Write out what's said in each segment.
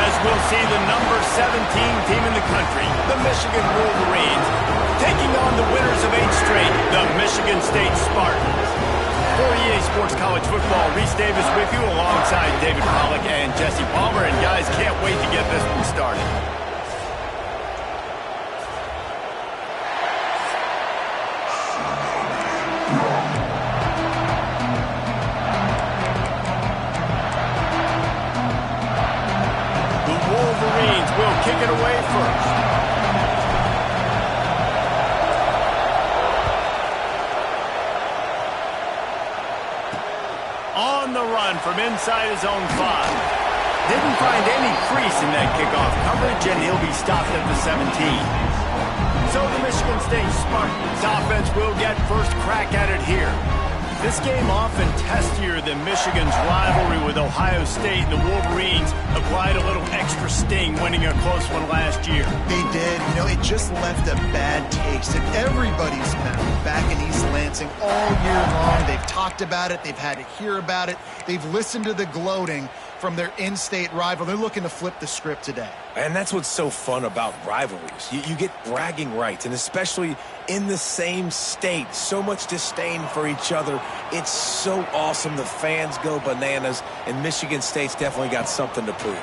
As we'll see the number 17 team in the country, the Michigan Wolverines, taking on the winners of 8 straight, the Michigan State Spartans. For EA Sports College Football, Reese Davis with you alongside David Pollack and Jesse Palmer. And guys, can't wait to get this one started. The Wolverines will kick it away first. On the run from inside his own 5. Didn't find any crease in that kickoff coverage, and he'll be stopped at the 17. So the Michigan State Spartans offense will get first crack at it here. This game often testier than Michigan's rivalry with Ohio State, and the Wolverines applied a little extra sting winning a close one last year. They did. You know, it just left a bad taste in everybody's mouth back in East Lansing all year long. They've talked about it. They've had to hear about it. They've listened to the gloating from their in-state rival. They're looking to flip the script today. And that's what's so fun about rivalries. You get bragging rights, and especially in the same state, so much disdain for each other. It's so awesome. The fans go bananas, and Michigan State's definitely got something to prove.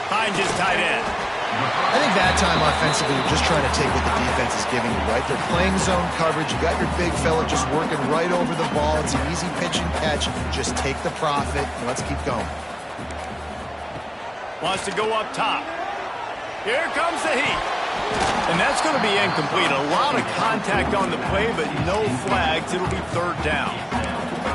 Finds his tight end. I think that time offensively, you're just trying to take what the defense is giving you, right? They're playing zone coverage. You got your big fella just working right over the ball. It's an easy pitch and catch. Just take the profit, and let's keep going. Wants to go up top. Here comes the heat. And that's going to be incomplete. A lot of contact on the play, but no flags. It'll be third down.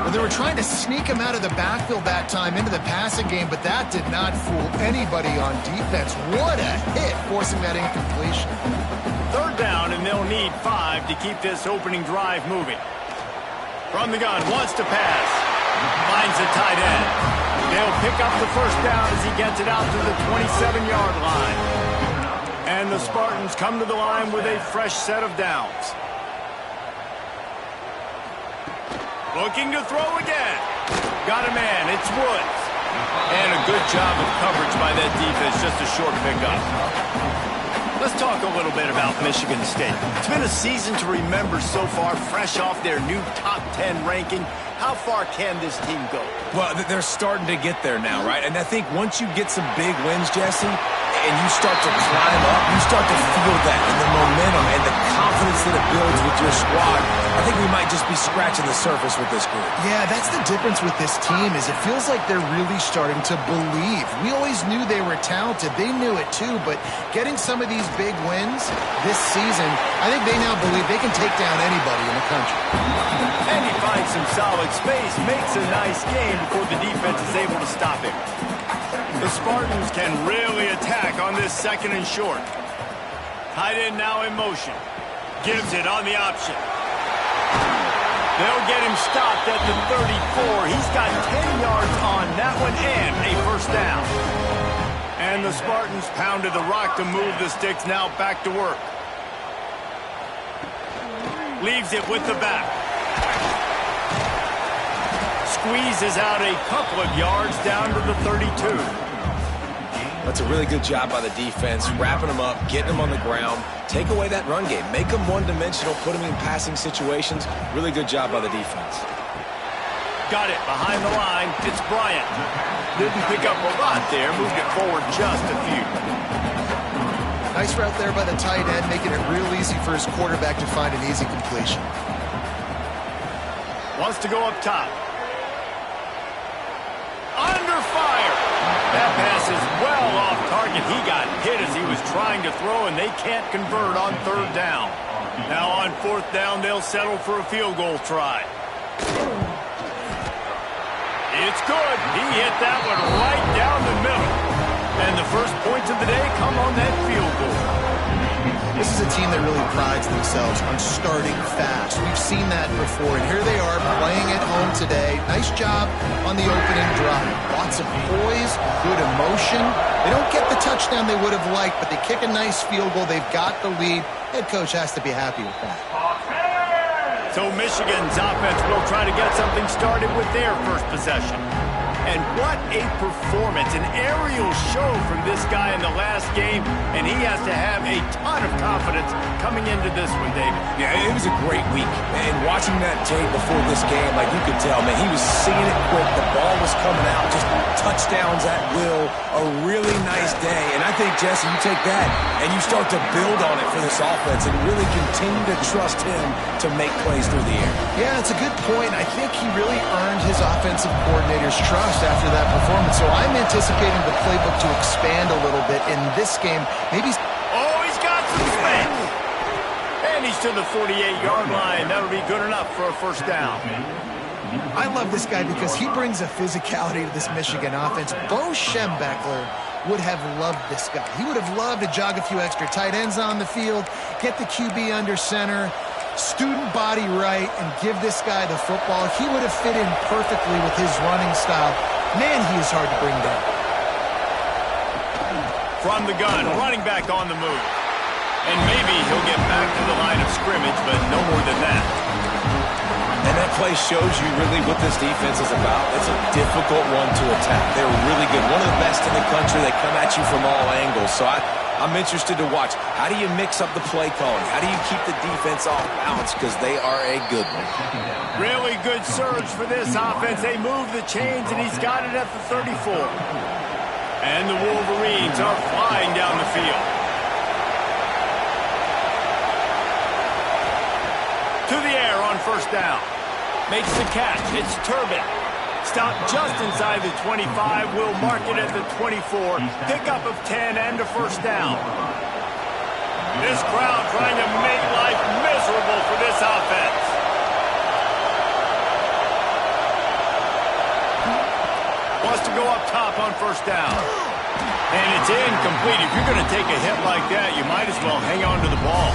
Well, they were trying to sneak him out of the backfield that time into the passing game, but that did not fool anybody on defense. What a hit, forcing that incompletion. Third down, and they'll need 5 to keep this opening drive moving. From the gun, wants to pass. Finds the tight end. They'll pick up the first down as he gets it out to the 27-yard line. And the Spartans come to the line with a fresh set of downs. Looking to throw again. Got a man. It's Woods. And a good job of coverage by that defense. Just a short pickup. Let's talk a little bit about Michigan State. It's been a season to remember so far, fresh off their new top 10 ranking. How far can this team go? Well, they're starting to get there now, right? And I think once you get some big wins, Jesse, and you start to climb up, you start to feel that and the momentum and the confidence that it builds with your squad. I think we might just be scratching the surface with this group. Yeah, that's the difference with this team is it feels like they're really starting to believe. We always knew they were talented. They knew it too, but getting some of these big wins this season, I think they now believe they can take down anybody in the country. And he finds some solid space, makes a nice game before the defense is able to stop him. The Spartans can really attack on this second and short. Tight end now in motion. Gives it on the option. They'll get him stopped at the 34. He's got 10 yards on that one and a first down. And the Spartans pounded the rock to move the sticks. Now back to work. Leaves it with the back. Squeezes out a couple of yards down to the 32. That's a really good job by the defense, wrapping them up, getting them on the ground, take away that run game, make them one-dimensional, put them in passing situations. Really good job by the defense. Got it behind the line. It's Bryant. Didn't pick up a lot there, moved it forward just a few. Nice route there by the tight end, making it real easy for his quarterback to find an easy completion. Wants to go up top. Under fire. That pass is well off target. He got hit as he was trying to throw, and they can't convert on third down. Now on fourth down, they'll settle for a field goal try. It's good. He hit that one right down the middle. And the first points of the day come on that field goal. This is a team that really prides themselves on starting fast. We've seen that before, and here they are playing at home today. Nice job on the opening drive. Lots of poise, good emotion. They don't get the touchdown they would have liked, but they kick a nice field goal. They've got the lead. Head coach has to be happy with that. So Michigan's offense will try to get something started with their first possession. And what a performance, an aerial show from this guy in the last game, and he has to have a ton of confidence coming into this one, David. Yeah, it was a great week. And watching that tape before this game, like you could tell, man, he was seeing it quick. The ball was coming out, just touchdowns at will. A really nice day. And I think, Jesse, you take that and you start to build on it for this offense and really continue to trust him to make plays through the air. Yeah, it's a good point. I think he really earned his offensive coordinator's trust after that performance. So I'm anticipating the playbook to expand a little bit in this game. Maybe... Oh, he's got some space. And he's to the 48-yard line. That'll be good enough for a first down. I love this guy because he brings a physicality to this Michigan offense. Bo Schembechler would have loved this guy. He would have loved to jog a few extra tight ends on the field, get the QB under center, student body right, and give this guy the football. He would have fit in perfectly with his running style. Man, he is hard to bring down. From the gun, running back on the move. And maybe he'll get back to the line of scrimmage, but no more than that. And that play shows you really what this defense is about. It's a difficult one to attack. They're really good. One of the best in the country. They come at you from all angles. So I'm interested to watch. How do you mix up the play calling? How do you keep the defense off balance? Because they are a good one. Really good surge for this offense. They move the chains, and he's got it at the 34. And the Wolverines are flying down the field. To the air on first down. Makes the catch. It's Turbin. Stopped just inside the 25. Will mark it at the 24. Pickup of 10 and a first down. This crowd trying to make life miserable for this offense. Wants to go up top on first down. And it's incomplete. If you're going to take a hit like that, you might as well hang on to the ball.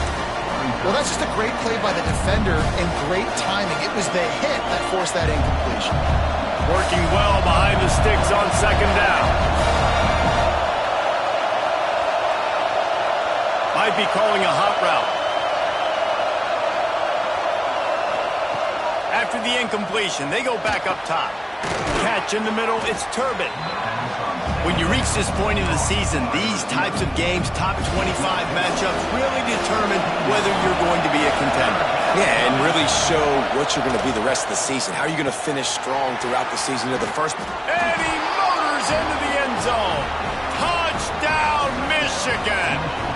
Well, that's just a great play by the defender and great timing. It was the hit that forced that incompletion. Working well behind the sticks on second down. Might be calling a hot route. After the incompletion, they go back up top. Catch in the middle, it's Turbin. When you reach this point in the season, these types of games, top 25 matchups, really determine whether you're going to be a contender. Yeah, and really show what you're going to be the rest of the season. How are you going to finish strong throughout the season? The first... And he motors into the end zone. Touchdown, Michigan!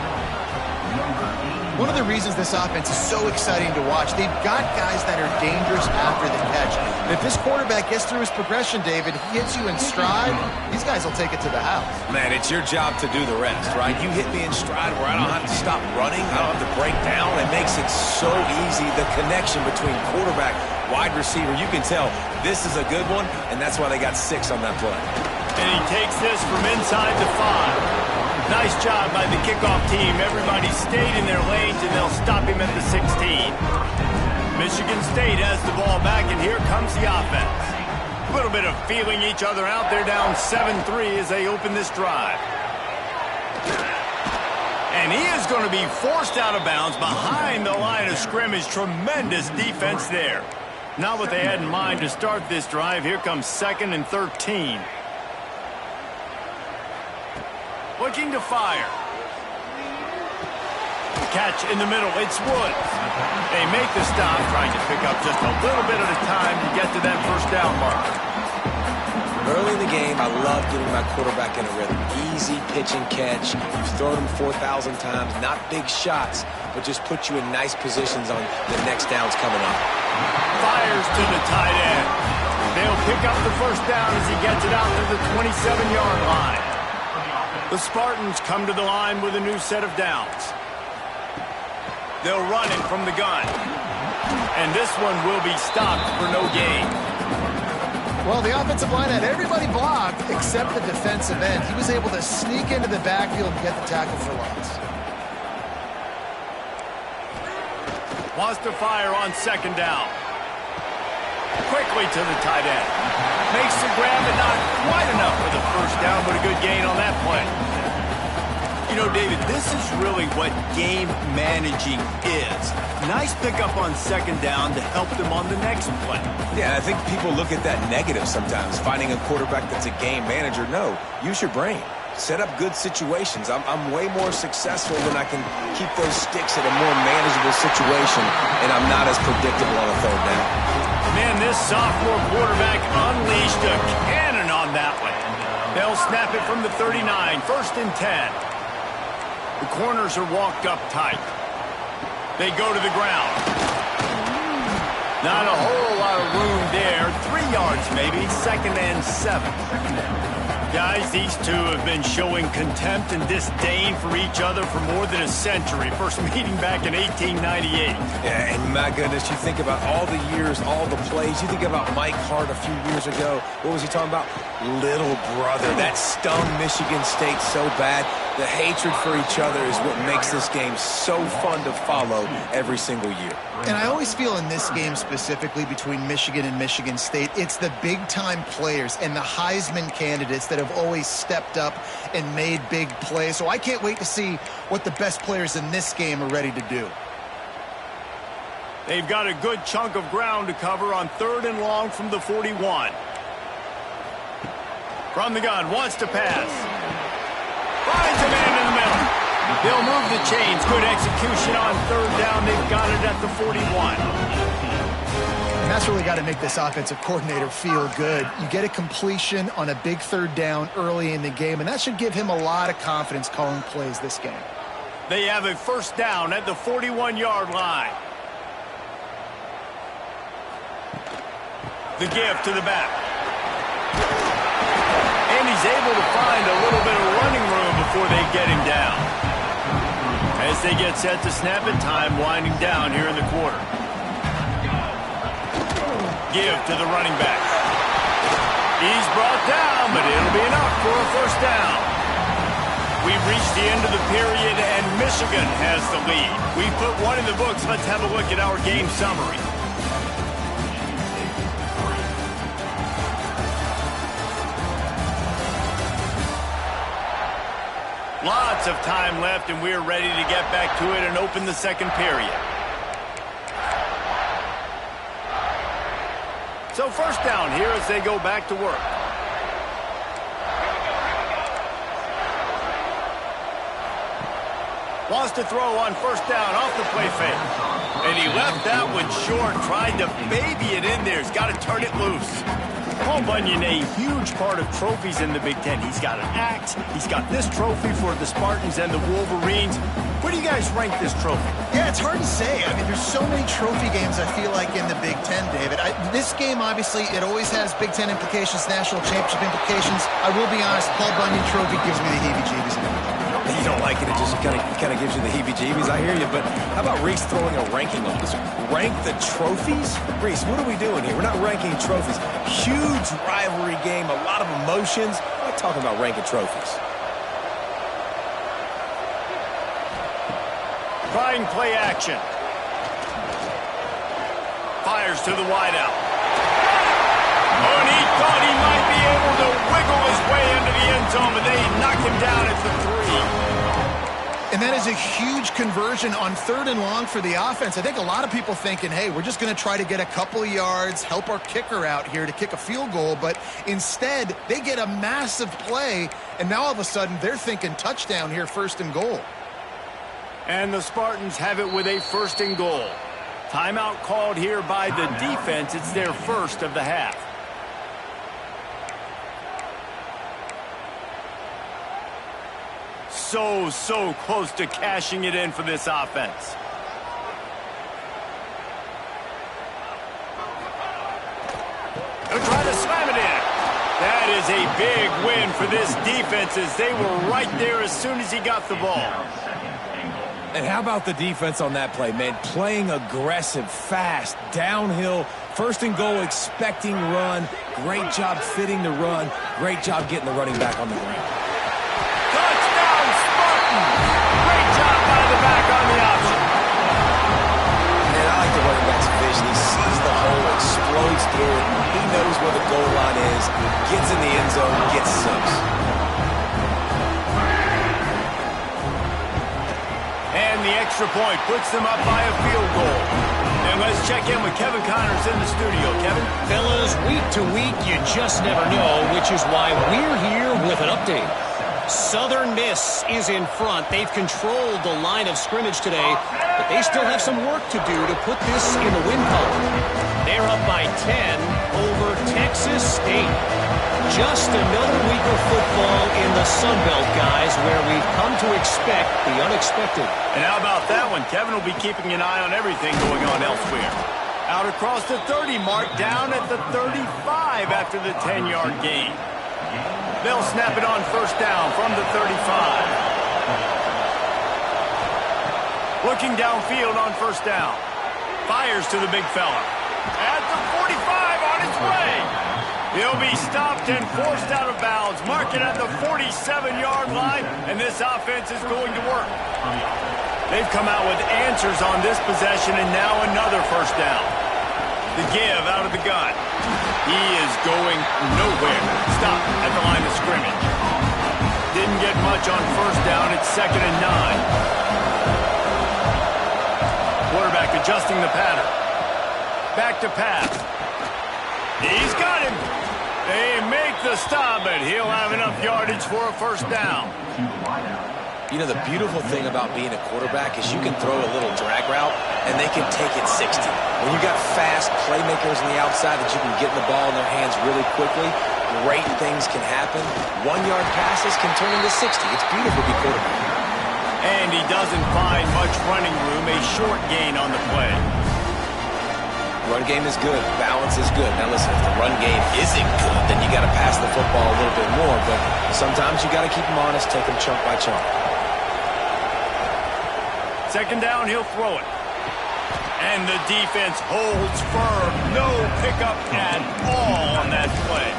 One of the reasons this offense is so exciting to watch, they've got guys that are dangerous after the catch. And if this quarterback gets through his progression, David, he hits you in stride, these guys will take it to the house. Man, it's your job to do the rest, right? You hit me in stride where I don't have to stop running. I don't have to break down. It makes it so easy. The connection between quarterback, wide receiver, you can tell this is a good one, and that's why they got 6 on that play. And he takes this from inside the 5. Nice job by the kickoff team. Everybody stayed in their lanes, and they'll stop him at the 16. Michigan State has the ball back, and here comes the offense. A little bit of feeling each other out. They're down 7-3 as they open this drive. And he is going to be forced out of bounds behind the line of scrimmage. Tremendous defense there. Not what they had in mind to start this drive. Here comes 2nd and 13. Looking to fire. Catch in the middle. It's Woods. They make the stop, trying to pick up just a little bit at a time to get to that first down mark. Early in the game, I love getting my quarterback in a rhythm. Easy pitch and catch. You've thrown him 4,000 times. Not big shots, but just put you in nice positions on the next downs coming up. Fires to the tight end. They'll pick up the first down as he gets it out to the 27-yard line. The Spartans come to the line with a new set of downs. They'll run it from the gun. And this one will be stopped for no gain. Well, the offensive line had everybody blocked except the defensive end. He was able to sneak into the backfield and get the tackle for loss. Wants to fire on second down. Quickly to the tight end. Makes the grab, but not quite enough for the first down, but a good gain on that play. You know, David, this is really what game managing is. Nice pickup on second down to help them on the next play. Yeah, I think people look at that negative sometimes, finding a quarterback that's a game manager. No, use your brain. Set up good situations. I'm way more successful when I can keep those sticks at a more manageable situation, and I'm not as predictable on a third down. Man, this sophomore quarterback unleashed a cannon on that one. They'll snap it from the 39, 1st and 10. The corners are walked up tight. They go to the ground. Not a whole lot of room there. 3 yards maybe, 2nd and 7. Guys, these two have been showing contempt and disdain for each other for more than a century. First meeting back in 1898. Yeah, and my goodness, you think about all the years, all the plays. You think about Mike Hart a few years ago. What was he talking about? Little brother. That stung Michigan State so bad. The hatred for each other is what makes this game so fun to follow every single year. And I always feel in this game specifically between Michigan and Michigan State, it's the big-time players and the Heisman candidates that have always stepped up and made big plays. So I can't wait to see what the best players in this game are ready to do. They've got a good chunk of ground to cover on 3rd and long from the 41. From the gun, wants to pass. Finds a man in the middle. They'll move the chains. Good execution on 3rd down. They've got it at the 41. And that's really got to make this offensive coordinator feel good. You get a completion on a big 3rd down early in the game, and that should give him a lot of confidence calling plays this game. They have a 1st down at the 41-yard line. The give to the back. And he's able to find a little bit of running room before they get him down. As they get set to snap it, time winding down here in the quarter. Give to the running back. He's brought down, but it'll be enough for a 1st down. We've reached the end of the period, and Michigan has the lead. We put one in the books. Let's have a look at our game summary. Lots of time left, and we're ready to get back to it and open the 2nd period. So 1st down here as they go back to work. Wants to throw on 1st down off the play fake. And he left that one short, tried to baby it in there. He's got to turn it loose. Paul Bunyan, a huge part of trophies in the Big Ten. He's got an axe. He's got this trophy for the Spartans and the Wolverines. Where do you guys rank this trophy? Yeah, it's hard to say. I mean, there's so many trophy games, I feel like, in the Big Ten, David. This game, obviously, it always has Big Ten implications, national championship implications. I will be honest, Paul Bunyan trophy gives me the heebie-jeebies. You don't like it, it just kind of gives you the heebie-jeebies. I hear you, but how about Reese throwing a ranking on this? Rank the trophies? Reese, what are we doing here? We're not ranking trophies. Huge rivalry game, a lot of emotions. We're not talking about ranking trophies. Trying play action. Fires to the wideout. Oh, and he thought he might be able to wiggle his way into the end zone, but they knock him down at the 3. And that is a huge conversion on 3rd and long for the offense. I think a lot of people thinking, hey, we're just going to try to get a couple of yards, help our kicker out here to kick a field goal. But instead, they get a massive play, and now all of a sudden they're thinking touchdown here, 1st and goal. And the Spartans have it with a 1st and goal. Timeout called here by the defense. It's their 1st of the half. So close to cashing it in for this offense. They'll try to slam it in. That is a big win for this defense as they were right there as soon as he got the ball. And how about the defense on that play, man? Playing aggressive, fast, downhill, 1st and goal, expecting run. Great job fitting the run. Great job getting the running back on the ground. Touchdown, Spartans! Great job by the back on the option. And I like the running back's vision. He sees the hole, explodes through it. He knows where the goal line is, gets in the end zone, gets 6. the extra point puts them up by a field goal. And let's check in with Kevin Connors in the studio. Kevin? Fellas, week to week, you just never know, which is why we're here with an update. Southern Miss is in front. They've controlled the line of scrimmage today, but they still have some work to do to put this in the win column. They're up by 10 over Texas State. Just another week of football in the Sun Belt, guys, where we've come to expect the unexpected. And how about that one? Kevin will be keeping an eye on everything going on elsewhere. Out across the 30 mark, down at the 35 after the 10-yard gain. They'll snap it on first down from the 35. Looking downfield on first down. Fires to the big fella. At the 45 on its way. He'll be stopped and forced out of bounds. Mark it at the 47-yard line, and this offense is going to work. They've come out with answers on this possession, and now another first down. The give out of the gun. He is going nowhere. Stop at the line of scrimmage. Didn't get much on first down. It's 2nd and 9. Quarterback adjusting the pattern. Back to pass. He's got him. They make the stop, but he'll have enough yardage for a first down. You know, the beautiful thing about being a quarterback is you can throw a little drag route, and they can take it 60. When you got fast playmakers on the outside that you can get the ball in their hands really quickly, great things can happen. 1-yard passes can turn into 60. It's beautiful to be quarterback. And he doesn't find much running room, a short gain on the play. Run game is good. Balance is good. Now listen, if the run game isn't good, then you got to pass the football a little bit more. But sometimes you got to keep them honest, take them chunk by chunk. 2nd down, he'll throw it. And the defense holds firm. No pickup at all on that play.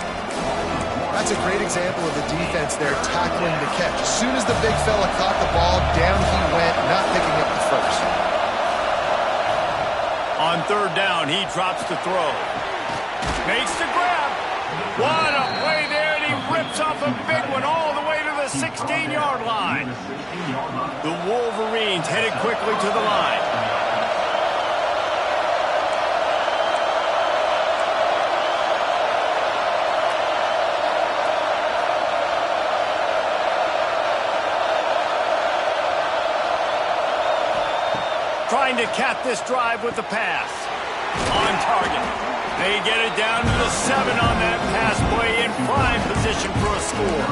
That's a great example of the defense there tackling the catch. As soon as the big fella caught the ball, down he went, not picking up the first. On 3rd down, he drops to throw. Makes the grab. What a play there, and he rips off a big one all the way to the 16-yard line. The Wolverines headed quickly to the line. Trying to cap this drive with the pass. On target. They get it down to the 7 on that pass play in prime position for a score.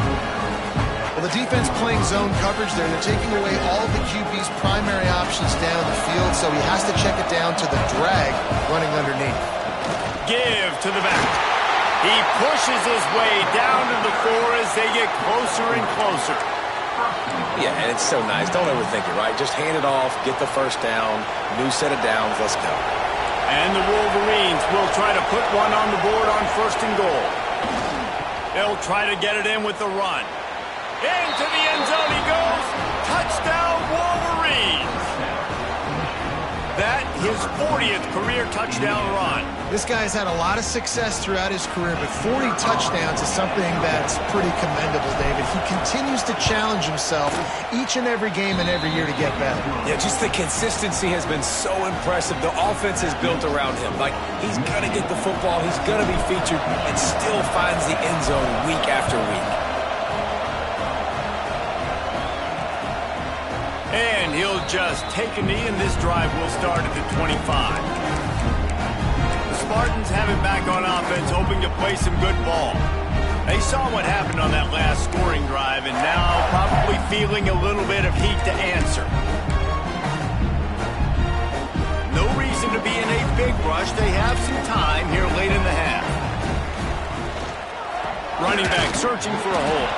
Well, the defense playing zone coverage there. They're taking away all of the QB's primary options down the field, so he has to check it down to the drag running underneath. Give to the back. He pushes his way down to the 4 as they get closer and closer. Yeah, and it's so nice. Don't overthink it, right? Just hand it off, get the first down, new set of downs, let's go. And the Wolverines will try to put one on the board on 1st and goal. They'll try to get it in with the run. Into the end zone he goes. Touchdown, Wolverines. That his 40th career touchdown run. This guy's had a lot of success throughout his career, but 40 touchdowns is something that's pretty commendable, David. He continues to challenge himself each and every game and every year to get better. Yeah, just the consistency has been so impressive. The offense is built around him. Like, he's going to get the football, he's going to be featured, and still finds the end zone week after week. And he'll just take a knee, and this drive will start at the 25. The Spartans have it back on offense, hoping to play some good ball. They saw what happened on that last scoring drive, and now probably feeling a little bit of heat to answer. No reason to be in a big rush. They have some time here late in the half. Running back searching for a hole.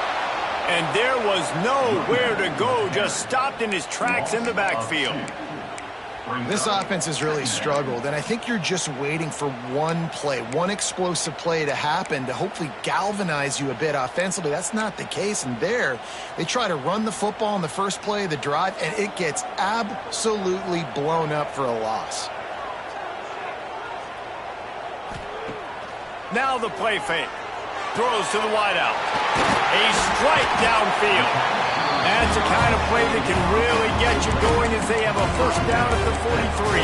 And there was nowhere to go, just stopped in his tracks in the backfield. This offense has really struggled, and I think you're just waiting for one play, one explosive play to happen to hopefully galvanize you a bit offensively. That's not the case, and there they try to run the football in the first play of the drive, and it gets absolutely blown up for a loss. Now the play fake. Throws to the wideout. A strike downfield. And that's the kind of play that can really get you going as they have a first down at the 43.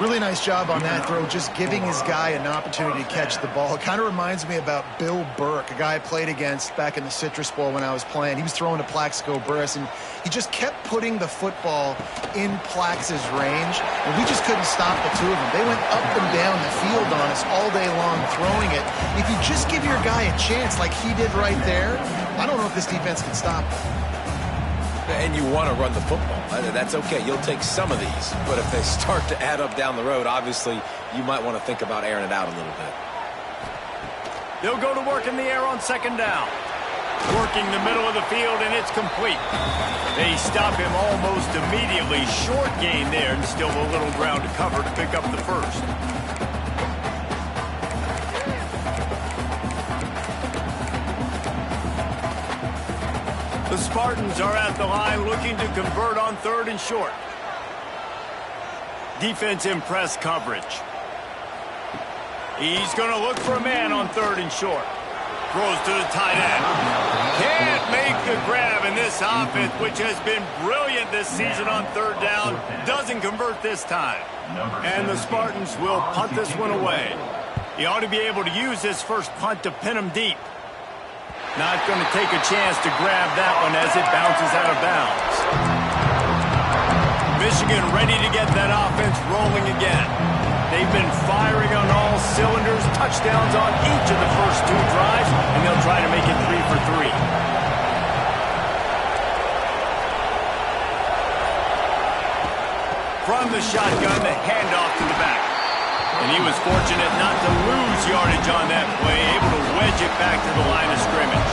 Really nice job on that throw, just giving his guy an opportunity to catch the ball. It kind of reminds me about Bill Burke, a guy I played against back in the Citrus Bowl when I was playing. He was throwing to Plaxico Burress, and he just kept putting the football in Plax's range, and we just couldn't stop the two of them. They went up and down the field on us all day long throwing it. If you just give your guy a chance like he did right there, I don't know if this defense can stop him. And you want to run the football. That's okay. You'll take some of these. But if they start to add up down the road, obviously you might want to think about airing it out a little bit. They'll go to work in the air on second down. Working the middle of the field, and it's complete. They stop him almost immediately. Short gain there, and still a little ground to cover to pick up the first. The Spartans are at the line looking to convert on third and short. Defense in press coverage. He's going to look for a man on third and short. Throws to the tight end. Can't make the grab, and this offense, which has been brilliant this season on third down, doesn't convert this time. And the Spartans will punt this one away. He ought to be able to use this first punt to pin him deep. Not going to take a chance to grab that one as it bounces out of bounds. Michigan ready to get that offense rolling again. They've been firing on all cylinders, touchdowns on each of the first two drives, and they'll try to make it 3 for 3. From the shotgun, the handoff to the back. And he was fortunate not to lose yardage on that play, able to wedge it back to the line of scrimmage.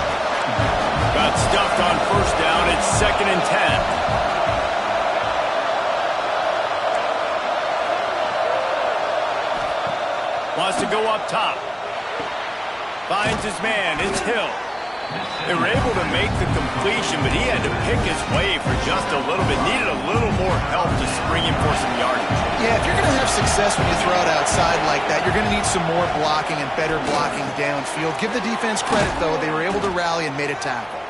Got stuffed on first down. It's 2nd and 10. Wants to go up top. Finds his man. It's Hill. They were able to make the completion, but he had to pick his way for just a little bit. Needed a little more help to spring him for some yardage. Yeah, if you're going to have success when you throw it outside like that, you're going to need some more blocking and better blocking downfield. Give the defense credit, though. They were able to rally and made a tackle.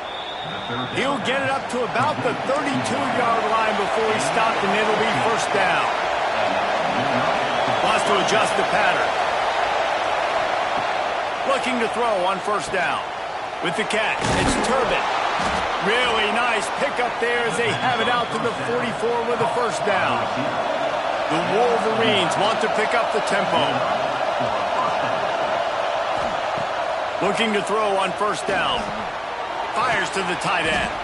He'll get it up to about the 32-yard line before he stopped, and it'll be first down. Wants to adjust the pattern. Looking to throw on first down. With the catch, it's Turbin. Really nice pickup there as they have it out to the 44 with a first down. The Wolverines want to pick up the tempo. Looking to throw on first down. Fires to the tight end.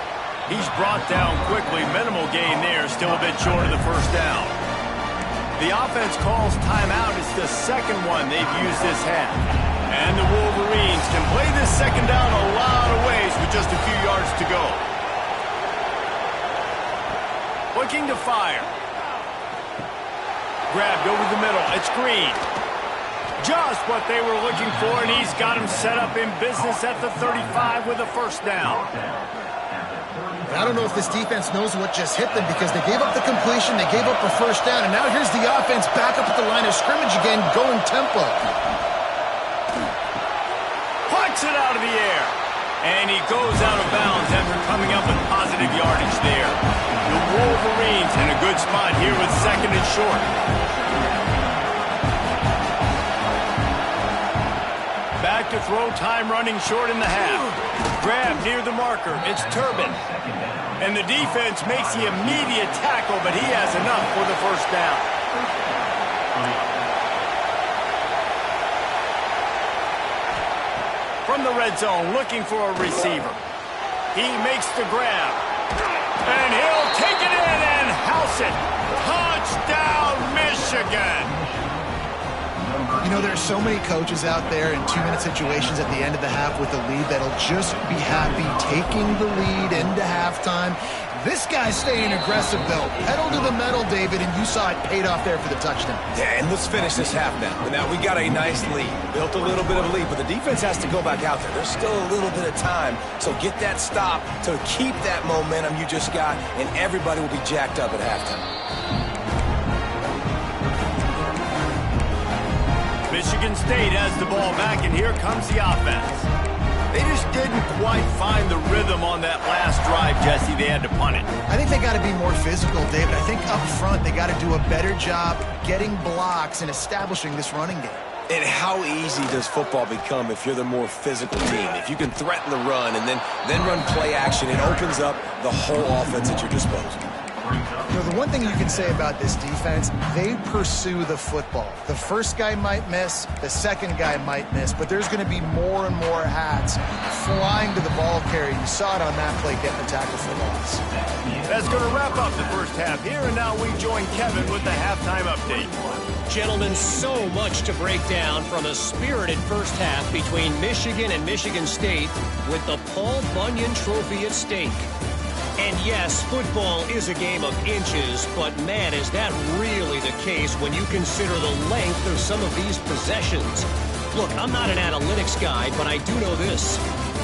He's brought down quickly. Minimal gain there, still a bit short of the first down. The offense calls timeout. It's the second one they've used this half. And the Wolverines can play this second down a lot of ways with just a few yards to go. Looking to fire. Grabbed over the middle. It's Green. Just what they were looking for, and he's got him set up in business at the 35 with a first down. I don't know if this defense knows what just hit them because they gave up the completion, they gave up a first down, and now here's the offense back up at the line of scrimmage again, going tempo. It out of the air, and he goes out of bounds after coming up with positive yardage there. The Wolverines in a good spot here with 2nd and short. Back to throw, time running short in the half. Grab near the marker, it's Turbin. And the defense makes the immediate tackle, but he has enough for the first down. From the red zone, looking for a receiver. He makes the grab. And he'll take it in and house it. Touchdown, Michigan! You know, there's so many coaches out there in 2-minute situations at the end of the half with the lead that'll just be happy taking the lead into halftime. This guy's staying aggressive, though. Pedal to the metal, David, and you saw it paid off there for the touchdown. Yeah, and let's finish this half now. Now, we got a nice lead. Built a little bit of a lead, but the defense has to go back out there. There's still a little bit of time. So get that stop to keep that momentum you just got, and everybody will be jacked up at halftime. Michigan State has the ball back, and here comes the offense. They just didn't quite find the rhythm on that last drive. drive, Jesse, they had to punt it. I think they got to be more physical, David. I think up front they got to do a better job getting blocks and establishing this running game. And how easy does football become if you're the more physical team? If you can threaten the run and then run play action, it opens up the whole offense at your disposal. You know, the one thing you can say about this defense, they pursue the football. The first guy might miss, the second guy might miss, but there's going to be more and more hats flying to the ball carrier. You saw it on that play getting the tackle for loss. That's going to wrap up the first half here, and now we join Kevin with the halftime update. Gentlemen, so much to break down from a spirited first half between Michigan and Michigan State with the Paul Bunyan Trophy at stake. And yes, football is a game of inches, but man, is that really the case when you consider the length of some of these possessions. Look, I'm not an analytics guy, but I do know this.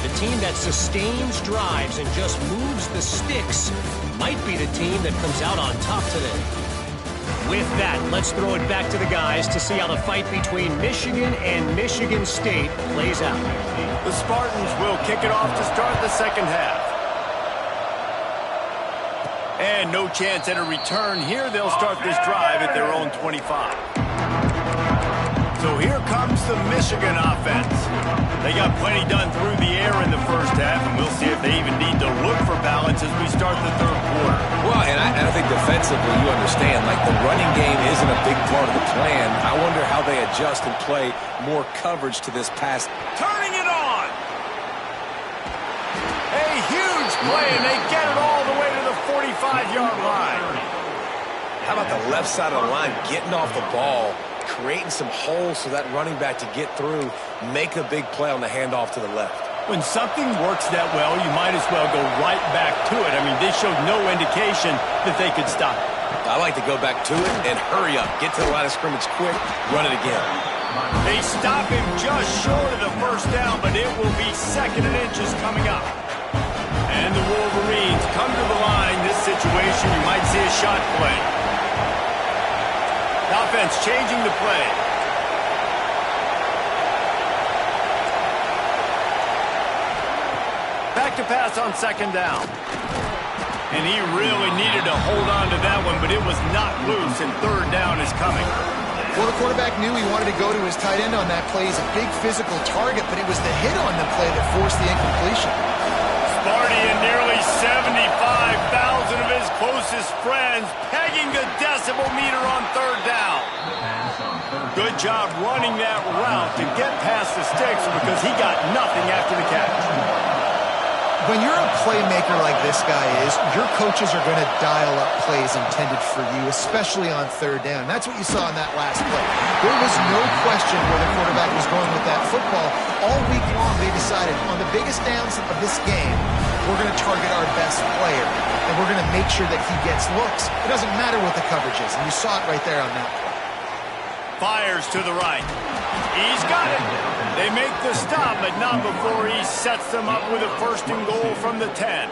The team that sustains drives and just moves the sticks might be the team that comes out on top today. With that, let's throw it back to the guys to see how the fight between Michigan and Michigan State plays out. The Spartans will kick it off to start the second half. And no chance at a return here. They'll start this drive at their own 25. So here comes the Michigan offense. They got plenty done through the air in the first half, and we'll see if they even need to look for balance as we start the third quarter. Well, and I think defensively, you understand, like the running game isn't a big part of the plan. I wonder how they adjust and play more coverage to this pass. Turning it on! A huge play, and they get it all the way to the 45-yard line. How about the left side of the line getting off the ball, creating some holes so that running back to get through, make a big play on the handoff to the left. When something works that well, you might as well go right back to it. I mean, they showed no indication that they could stop it. I like to go back to it and hurry up. Get to the line of scrimmage quick, run it again. They stop him just short of the first down, but it will be second and inches coming up. And the Wolverines come to the line. This situation, you might see a shot play. The offense changing the play. Back to pass on second down. And he really needed to hold on to that one, but it was not loose, and third down is coming. Well, the quarterback knew he wanted to go to his tight end on that play. He's a big physical target, but it was the hit on the play that forced the incompletion. Sparty and nearly 75,000 of his closest friends pegging the decibel meter on third down. Good job running that route to get past the sticks because he got nothing after the catch. When you're a playmaker like this guy is, your coaches are going to dial up plays intended for you, especially on third down. That's what you saw in that last play. There was no question where the quarterback was going with that football. All week long, they decided on the biggest downs of this game, we're going to target our best player, and we're going to make sure that he gets looks. It doesn't matter what the coverage is, and you saw it right there on that play. Fires to the right. He's got it. They make the stop, but not before he sets them up with a first and goal from the 10.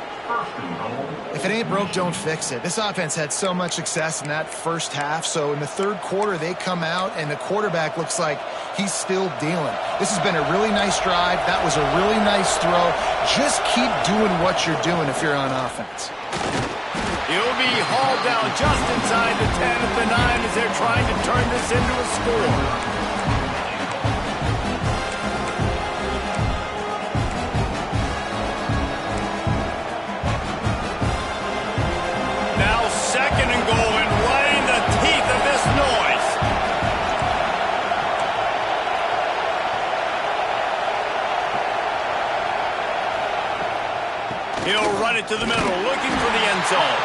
If it ain't broke, don't fix it. This offense had so much success in that first half, so in the third quarter, they come out, and the quarterback looks like he's still dealing. This has been a really nice drive. That was a really nice throw. Just keep doing what you're doing if you're on offense. He'll be hauled down just inside the 10 at the 9 as they're trying to turn this into a score. Second and goal, and right in the teeth of this noise. He'll run it to the middle, looking for the end zone.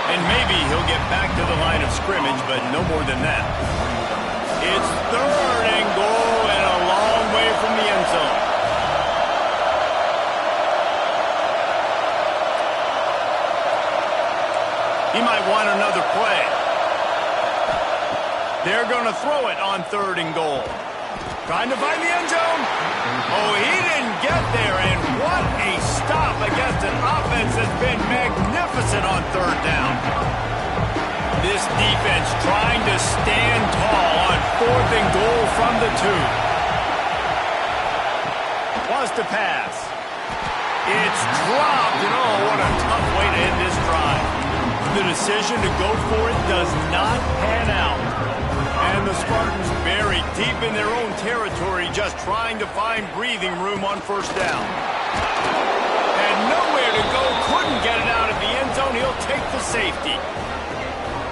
And maybe he'll get back to the line of scrimmage, but no more than that. It's third and goal, and a long way from the end zone. He might want another play. They're going to throw it on third and goal. Trying to find the end zone. Oh, he didn't get there, and what a stop against an offense that's been magnificent on third down. This defense trying to stand tall on fourth and goal from the 2. Wants to pass. It's dropped, and oh, what a decision to go for it does not pan out. And the Spartans buried deep in their own territory, just trying to find breathing room on first down. And nowhere to go, couldn't get it out of the end zone. He'll take the safety.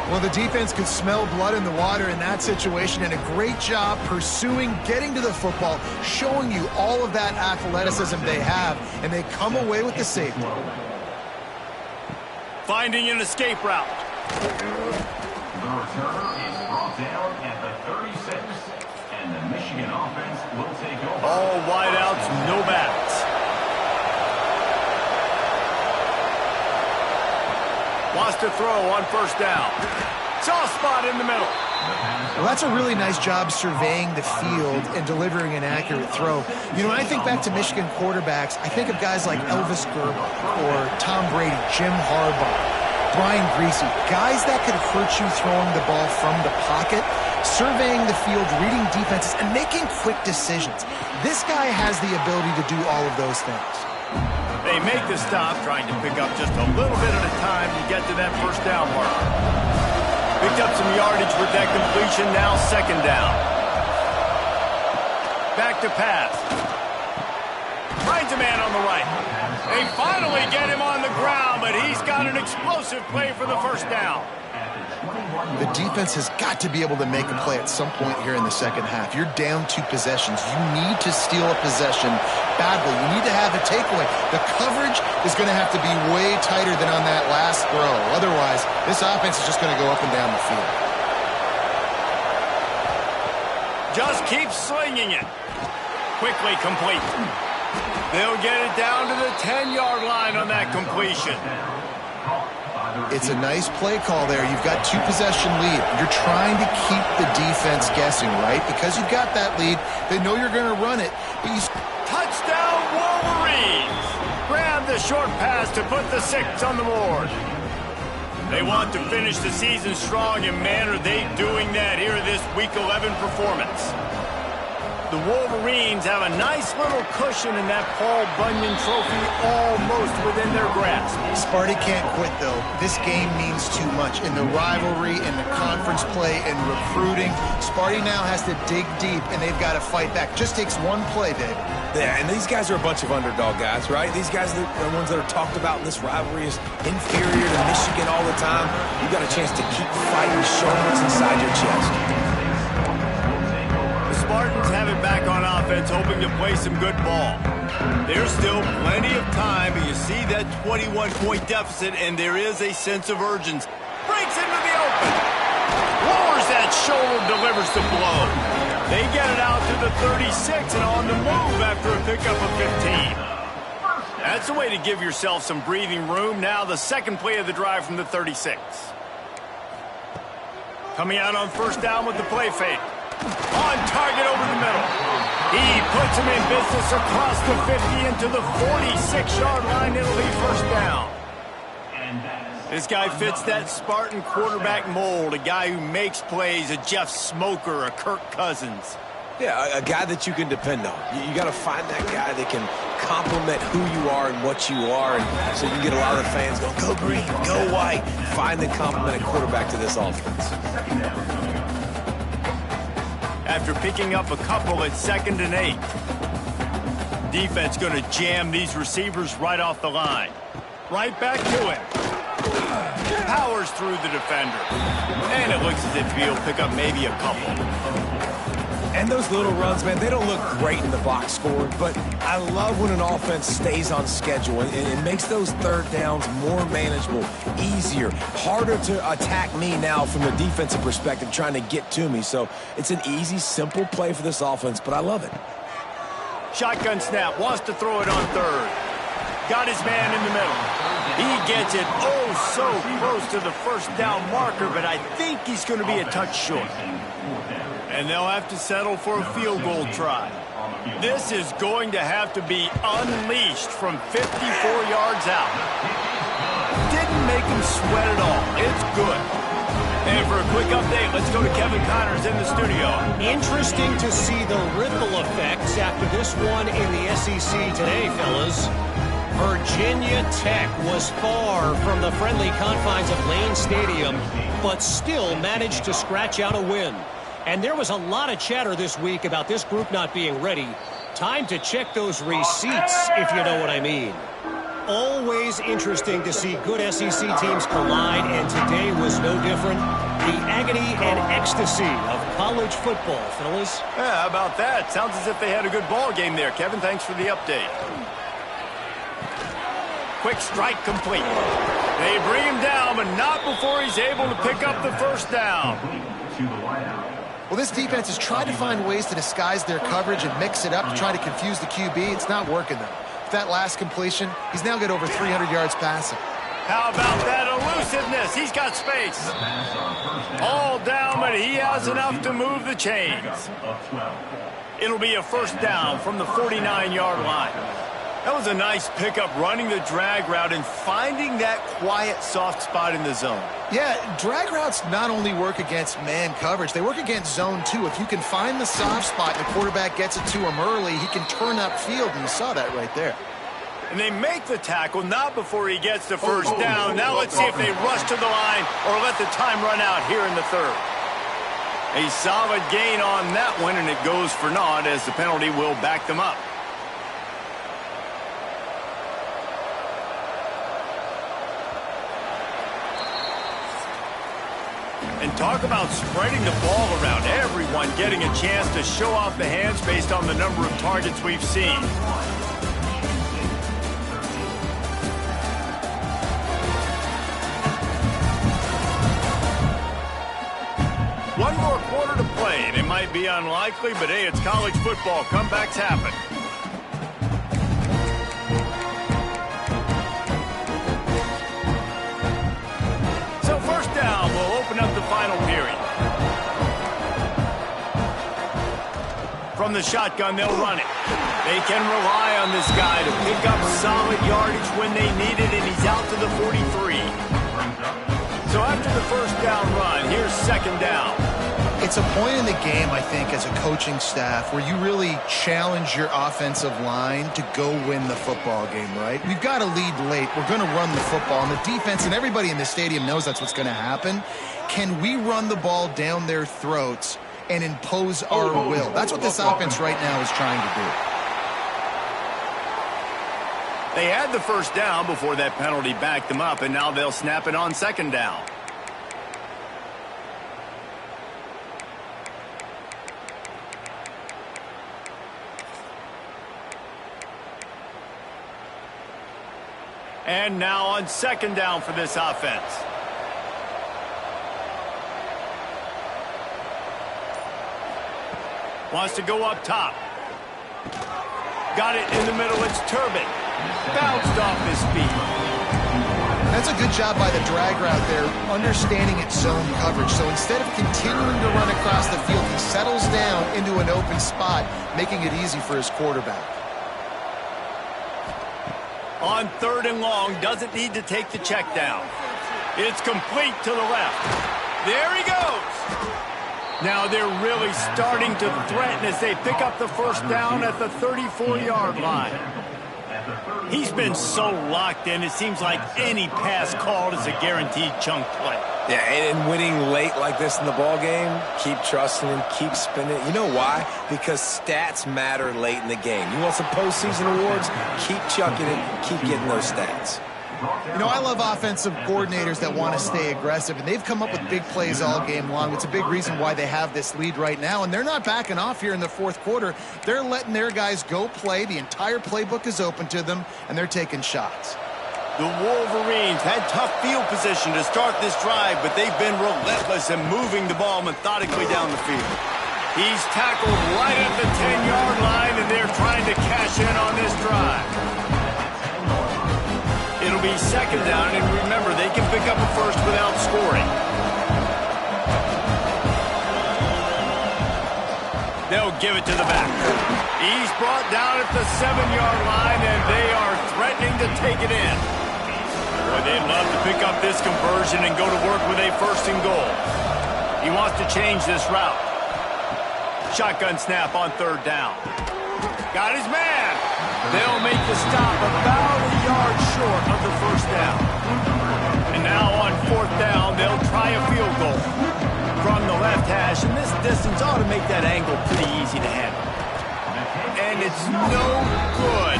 Well, the defense could smell blood in the water in that situation, and a great job pursuing, getting to the football, showing you all of that athleticism they have, and they come away with the safety. Finding an escape route. The returner is brought down at the 36, and the Michigan offense will take over. All wideouts, no backs. Wants to throw on first down. Soft spot in the middle. Well, that's a really nice job surveying the field and delivering an accurate throw. You know, when I think back to Michigan quarterbacks, I think of guys like Elvis Gerber or Tom Brady, Jim Harbaugh, Brian Griese, guys that could hurt you throwing the ball from the pocket, surveying the field, reading defenses, and making quick decisions. This guy has the ability to do all of those things. They make the stop, trying to pick up just a little bit at a time to get to that first down mark. Picked up some yardage with that completion, now second down. Back to pass. Finds a man on the right. They finally get him on the ground, but he's got an explosive play for the first down. The defense has got to be able to make a play at some point here in the second half. You're down 2 possessions. You need to steal a possession badly. You need to have a takeaway. The coverage is going to have to be way tighter than on that last throw. Otherwise, this offense is just going to go up and down the field. Just keep slinging it. Quickly complete. They'll get it down to the 10-yard line on that completion. It's a nice play call there. You've got 2-possession lead. You're trying to keep the defense guessing, right? Because you've got that lead, they know you're going to run it. But Touchdown, Wolverines! Grab the short pass to put the 6 on the board. They want to finish the season strong, and man, are they doing that here this Week 11 performance. The Wolverines have a nice little cushion in that Paul Bunyan trophy almost within their grasp. Sparty can't quit, though. This game means too much. In the rivalry, in the conference play, and recruiting, Sparty now has to dig deep, and they've got to fight back. Just takes one play, David. Yeah, and these guys are a bunch of underdog guys, right? These guys are the ones that are talked about in this rivalry as inferior to Michigan all the time. You've got a chance to keep fighting, showing what's inside your chest. Spartans have it back on offense, hoping to play some good ball. There's still plenty of time, but you see that 21-point deficit, and there is a sense of urgency. Breaks into the open. Lowers that shoulder, delivers the blow. They get it out to the 36 and on the move after a pickup of 15. That's a way to give yourself some breathing room. Now the second play of the drive from the 36. Coming out on first down with the play fake. On target over the middle. He puts him in business across the 50 into the 46-yard line. It'll be first down. This guy fits that Spartan quarterback mold, a guy who makes plays, a Jeff Smoker, a Kirk Cousins. Yeah, a guy that you can depend on. You got to find that guy that can complement who you are and what you are, and so you get a lot of the fans going, go green, go white. Find the complementing quarterback to this offense. After picking up a couple at 2nd and 8. Defense going to jam these receivers right off the line. Right back to it. Powers through the defender. And it looks as if he'll pick up maybe a couple. And those little runs, man, they don't look great in the box score, but I love when an offense stays on schedule, and it makes those third downs more manageable, easier, harder to attack me now from the defensive perspective, trying to get to me. So it's an easy, simple play for this offense, but I love it. Shotgun snap, wants to throw it on third. Got his man in the middle. He gets it so close to the first down marker, but I think he's going to be a touch short. And they'll have to settle for a field goal try. This is going to have to be unleashed from 54 yards out. Didn't make him sweat at all. It's good. And for a quick update, let's go to Kevin Connors in the studio. Interesting to see the ripple effects after this one in the SEC today, fellas. Virginia Tech was far from the friendly confines of Lane Stadium, but still managed to scratch out a win. And there was a lot of chatter this week about this group not being ready. Time to check those receipts, if you know what I mean. Always interesting to see good SEC teams collide, and today was no different. The agony and ecstasy of college football, fellas. Yeah, how about that? Sounds as if they had a good ball game there, Kevin. Thanks for the update. Quick strike complete. They bring him down, but not before he's able to pick up the first down. Well, this defense has tried to find ways to disguise their coverage and mix it up to try to confuse the QB. It's not working, though. With that last completion, he's now got over 300 yards passing. How about that elusiveness? He's got space. All down, but he has enough to move the chains. It'll be a first down from the 49-yard line. That was a nice pickup, running the drag route and finding that quiet, soft spot in the zone. Yeah, drag routes not only work against man coverage, they work against zone too. If you can find the soft spot and the quarterback gets it to him early, he can turn upfield, and you saw that right there. And they make the tackle, not before he gets the first down. Now let's see if they rush to the line or let the time run out here in the third. A solid gain on that one, and it goes for naught as the penalty will back them up. And talk about spreading the ball around. Everyone getting a chance to show off the hands based on the number of targets we've seen. One more quarter to play, and it might be unlikely, but hey, it's college football. Comebacks happen. So first down will open up the final period. From the shotgun, they'll run it. They can rely on this guy to pick up solid yardage when they need it, and he's out to the 43. So after the first down run, here's second down. It's a point in the game, I think, as a coaching staff where you really challenge your offensive line to go win the football game, right? We've got to lead late. We're going to run the football, and the defense and everybody in the stadium knows that's what's going to happen. Can we run the ball down their throats and impose our will? That's what this offense right now is trying to do. They had the first down before that penalty backed them up, and now they'll snap it on second down. And now on second down for this offense. Wants to go up top. Got it in the middle. It's Turbin. Bounced off his feet. That's a good job by the drag route there, understanding its zone coverage. So instead of continuing to run across the field, he settles down into an open spot, making it easy for his quarterback. On third and long, doesn't need to take the check down. It's complete to the left. There he goes. Now they're really starting to threaten as they pick up the first down at the 34-yard line. He's been so locked in, it seems like any pass called is a guaranteed chunk play. Yeah, and winning late like this in the ball game, keep trusting him, keep spinning. You know why? Because stats matter late in the game. You want some postseason awards? Keep chucking it, keep getting those stats. You know, I love offensive coordinators that want to stay aggressive, and they've come up with big plays all game long. It's a big reason why they have this lead right now, and they're not backing off here in the fourth quarter. They're letting their guys go play. The entire playbook is open to them, and they're taking shots. The Wolverines had tough field position to start this drive, but they've been relentless in moving the ball methodically down the field. He's tackled right at the 10-yard line, and they're trying to cash in on this drive. It'll be second down, and remember, they can pick up a first without scoring. They'll give it to the back. He's brought down at the 7-yard line, and they are threatening to take it in. Boy, they'd love to pick up this conversion and go to work with a first and goal. He wants to change this route. Shotgun snap on third down. Got his man. They'll make the stop about yards short of the first down. And now on fourth down, they'll try a field goal from the left hash, and this distance ought to make that angle pretty easy to handle. And it's no good.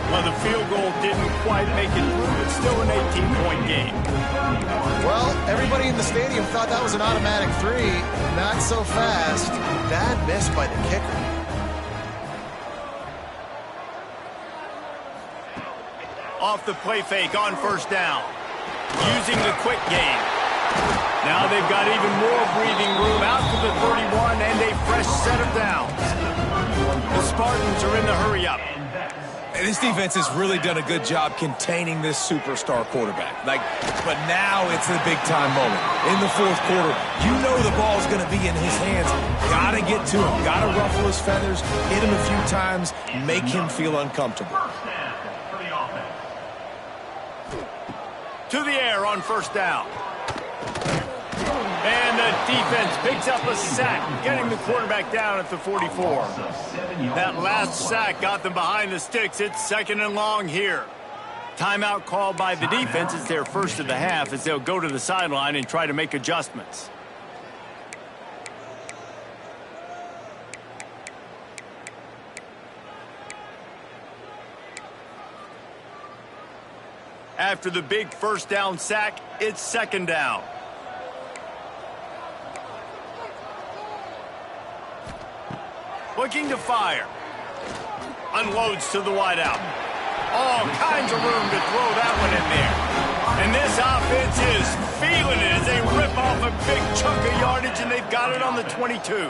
Well, the field goal didn't quite make it through. It's still an 18-point game. Well, everybody in the stadium thought that was an automatic 3. Not so fast. Bad miss by the kicker. Off the play fake on first down. Using the quick game. Now they've got even more breathing room out to the 31 and a fresh set of downs. The Spartans are in the hurry-up. This defense has really done a good job containing this superstar quarterback. But now it's the big-time moment. In the fourth quarter, you know the ball's going to be in his hands. Got to get to him. Got to ruffle his feathers, hit him a few times, make him feel uncomfortable. To the air on first down. And the defense picks up a sack, getting the quarterback down at the 44. That last sack got them behind the sticks. It's second and long here. Timeout called by the defense. It's their first of the half as they'll go to the sideline and try to make adjustments. After the big first down sack, it's second down. Looking to fire. Unloads to the wideout. All kinds of room to throw that one in there. And this offense is feeling it as they rip off a big chunk of yardage, and they've got it on the 22.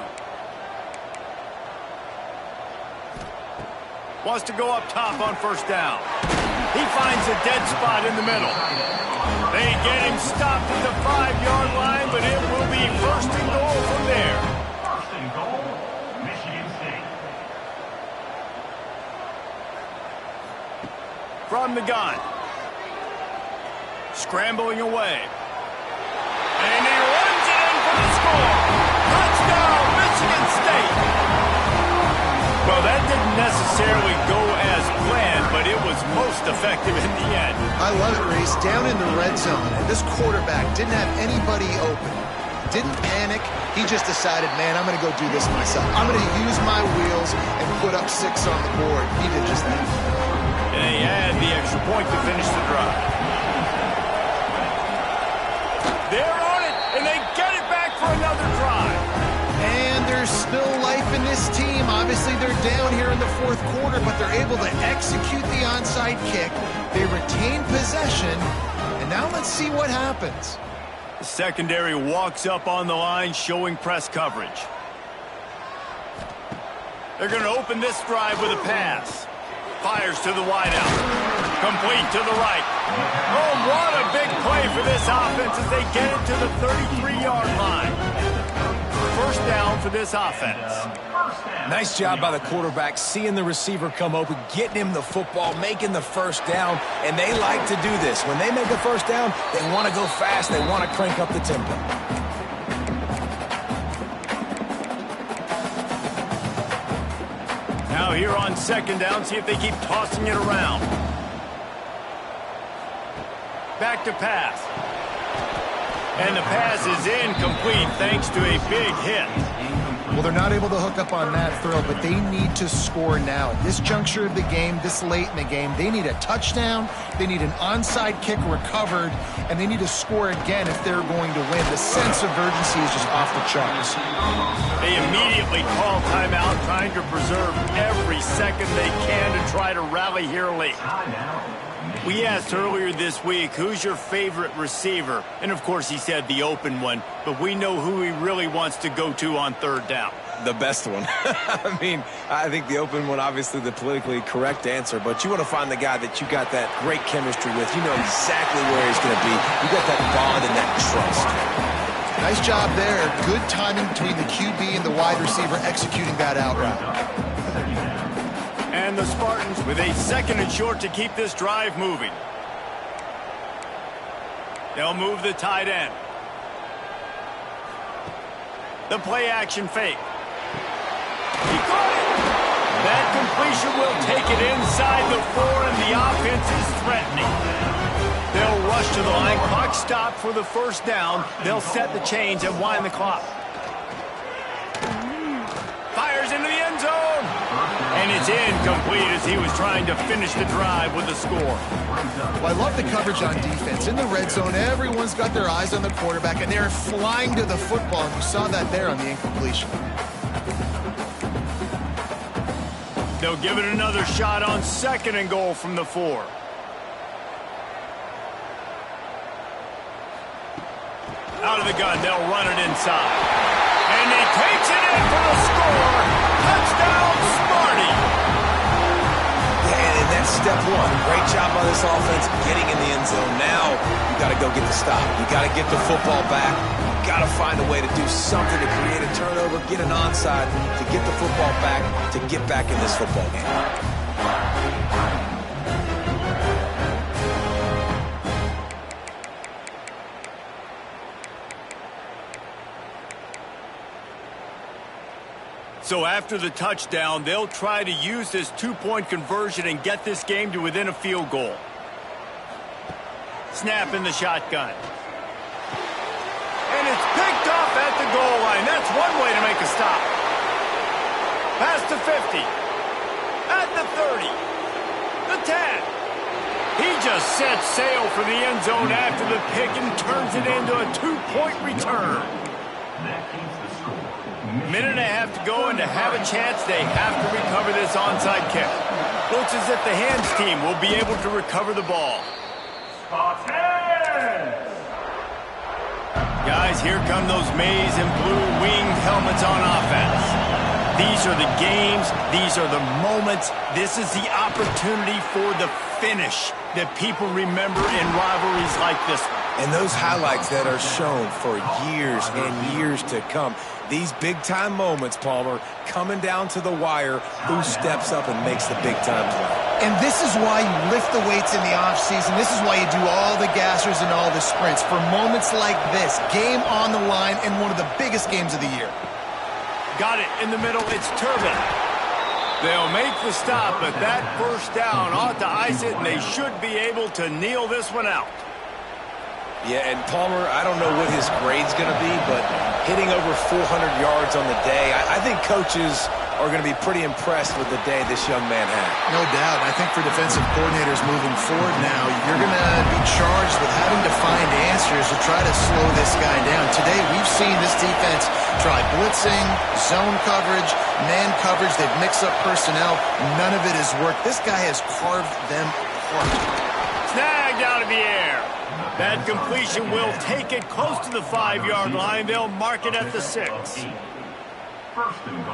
Wants to go up top on first down. He finds a dead spot in the middle. They get him stopped at the 5-yard line, but it will be first and goal from there. First and goal, Michigan State. From the gun. Scrambling away. And he runs it in for the score. Touchdown, Michigan State. Well, that didn't necessarily go as planned, but it was most effective in the end. I love it, Reese. Down in the red zone, and this quarterback didn't have anybody open. Didn't panic. He just decided, man, I'm going to go do this myself. I'm going to use my wheels and put up 6 on the board. He did just that. And they add the extra point to finish the drive. They're on it, and they get it back for another drive. And there's still life in this team. Obviously, they're down here in the fourth quarter, but they're able to execute the onside kick. They retain possession, and now let's see what happens. The secondary walks up on the line, showing press coverage. They're going to open this drive with a pass. Fires to the wideout. Complete to the right. Oh, what a big play for this offense as they get it to the 33-yard line. First down for this offense. Nice job by the quarterback, seeing the receiver come open, getting him the football, making the first down, and they like to do this. When they make a first down, they want to go fast, they want to crank up the tempo. Now here on second down, see if they keep tossing it around. Back to pass. And the pass is incomplete thanks to a big hit. Well, they're not able to hook up on that throw, but they need to score now. At this juncture of the game, this late in the game, they need a touchdown, they need an onside kick recovered, and they need to score again if they're going to win. The sense of urgency is just off the charts. They immediately call timeout, trying to preserve every second they can to try to rally here late. We asked earlier this week, who's your favorite receiver? And, of course, he said the open one, but we know who he really wants to go to on third down. The best one. I mean, I think the open one, obviously the politically correct answer, but you want to find the guy that you got that great chemistry with. You know exactly where he's going to be. You got that bond and that trust. Nice job there. Good timing between the QB and the wide receiver executing that out route. And the Spartans with a second and short to keep this drive moving. They'll move the tight end. The play action fake. He caught it! That completion will take it inside the 4, and the offense is threatening. They'll rush to the line. Clock stopped for the first down. They'll set the chains and wind the clock. Fires into the end zone. And it's incomplete as he was trying to finish the drive with a score. Well, I love the coverage on defense. In the red zone, everyone's got their eyes on the quarterback, and they're flying to the football. And you saw that there on the incompletion. They'll give it another shot on 2nd and goal from the 4. Out of the gun, they'll run it inside. And he takes it in for the score. Touchdown, Smarty. And that's step one. Great job by this offense getting in the end zone. Now you got to go get the stop. You got to get the football back. You got to find a way to do something to create a turnover, get an onside, to get the football back, to get back in this football game. So after the touchdown, they'll try to use this 2-point conversion and get this game to within a field goal. Snap in the shotgun. And it's picked off at the goal line. That's one way to make a stop. Pass to 50. At the 30. The 10. He just sets sail for the end zone after the pick and turns it into a 2-point return. Minute and a half to go, and to have a chance, they have to recover this onside kick. Looks as if the hands team will be able to recover the ball. Guys, here come those maize and blue winged helmets on offense. These are the games. These are the moments. This is the opportunity for the finish that people remember in rivalries like this one. And those highlights that are shown for years and years to come. These big-time moments, Palmer, coming down to the wire, who steps up and makes the big-time play. And this is why you lift the weights in the offseason. This is why you do all the gassers and all the sprints. For moments like this, game on the line in one of the biggest games of the year. Got it in the middle. It's Turbin. They'll make the stop, but that first down ought to ice it, and they should be able to kneel this one out. Yeah, and Palmer, I don't know what his grade's going to be, but hitting over 400 yards on the day, I think coaches are going to be pretty impressed with the day this young man had. No doubt. I think for defensive coordinators moving forward now, you're going to be charged with having to find answers to try to slow this guy down. Today, we've seen this defense try blitzing, zone coverage, man coverage. They've mixed up personnel. None of it has worked. This guy has carved them apart. Snagged out of the air. That completion will take it close to the 5-yard line. They'll mark it at the 6.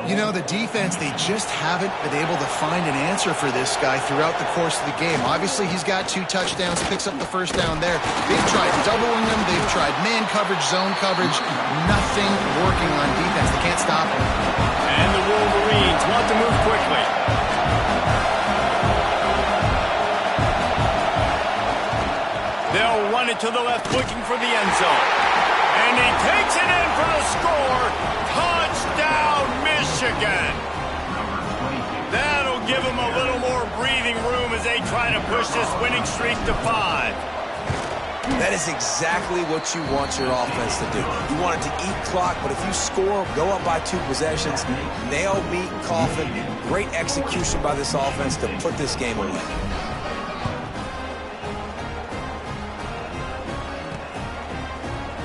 You know, the defense, they just haven't been able to find an answer for this guy throughout the course of the game. Obviously, he's got 2 touchdowns, picks up the first down there. They've tried doubling him. They've tried man coverage, zone coverage. Nothing working on defense. They can't stop him. And the Wolverines want to move quickly. They'll run it to the left, looking for the end zone. And he takes it in for the score. Touchdown, Michigan. That'll give them a little more breathing room as they try to push this winning streak to 5. That is exactly what you want your offense to do. You want it to eat clock, but if you score, go up by 2 possessions, nail, meet, coffin. Great execution by this offense to put this game away.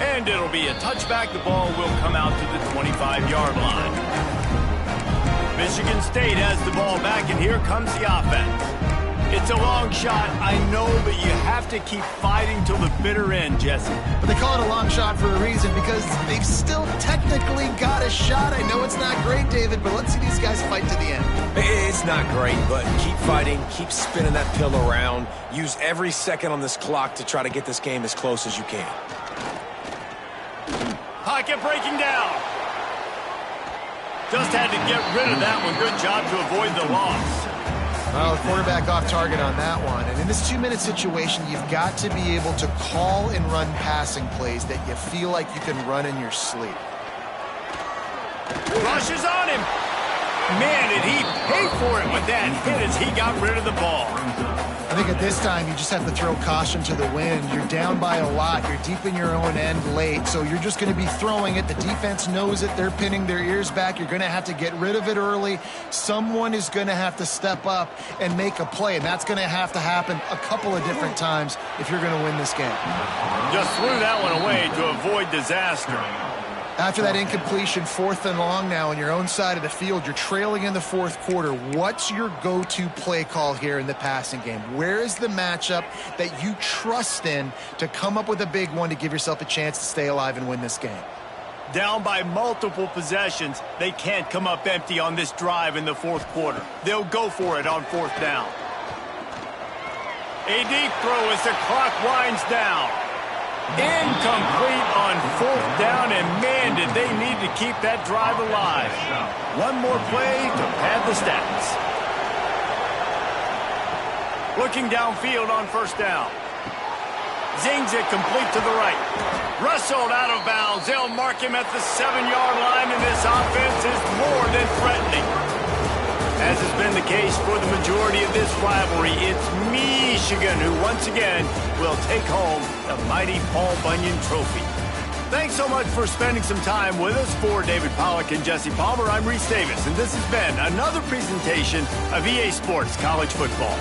And it'll be a touchback. The ball will come out to the 25-yard line. Michigan State has the ball back, and here comes the offense. It's a long shot, I know, but you have to keep fighting till the bitter end, Jesse. But they call it a long shot for a reason, because they've still technically got a shot. I know it's not great, David, but let's see these guys fight to the end. It's not great, but keep fighting, keep spinning that pill around. Use every second on this clock to try to get this game as close as you can. Pocket breaking down. Just had to get rid of that one. Good job to avoid the loss. Well, the quarterback off target on that one. And in this 2-minute situation, you've got to be able to call and run passing plays that you feel like you can run in your sleep. Rushes on him. Man, did he pay for it with that hit as he got rid of the ball. I think at this time, you just have to throw caution to the wind. You're down by a lot. You're deep in your own end late, so you're just going to be throwing it. The defense knows it. They're pinning their ears back. You're going to have to get rid of it early. Someone is going to have to step up and make a play, and that's going to happen a couple of different times if you're going to win this game. Just threw that one away to avoid disaster. After that incompletion, 4th and long now on your own side of the field, you're trailing in the 4th quarter. What's your go-to play call here in the passing game? Where is the matchup that you trust in to come up with a big one to give yourself a chance to stay alive and win this game? Down by multiple possessions, they can't come up empty on this drive in the 4th quarter. They'll go for it on 4th down. A deep throw as the clock winds down. Incomplete on 4th down, and man, did they need to keep that drive alive. One more play to pad the stats. Looking downfield on 1st down. Zings it complete to the right. Rustled out of bounds. They'll mark him at the 7-yard line, and this offense is more than threatening. As has been the case for the majority of this rivalry, it's Michigan who once again will take home the mighty Paul Bunyan Trophy. Thanks so much for spending some time with us. For David Pollack and Jesse Palmer, I'm Reese Davis, and this has been another presentation of EA Sports College Football.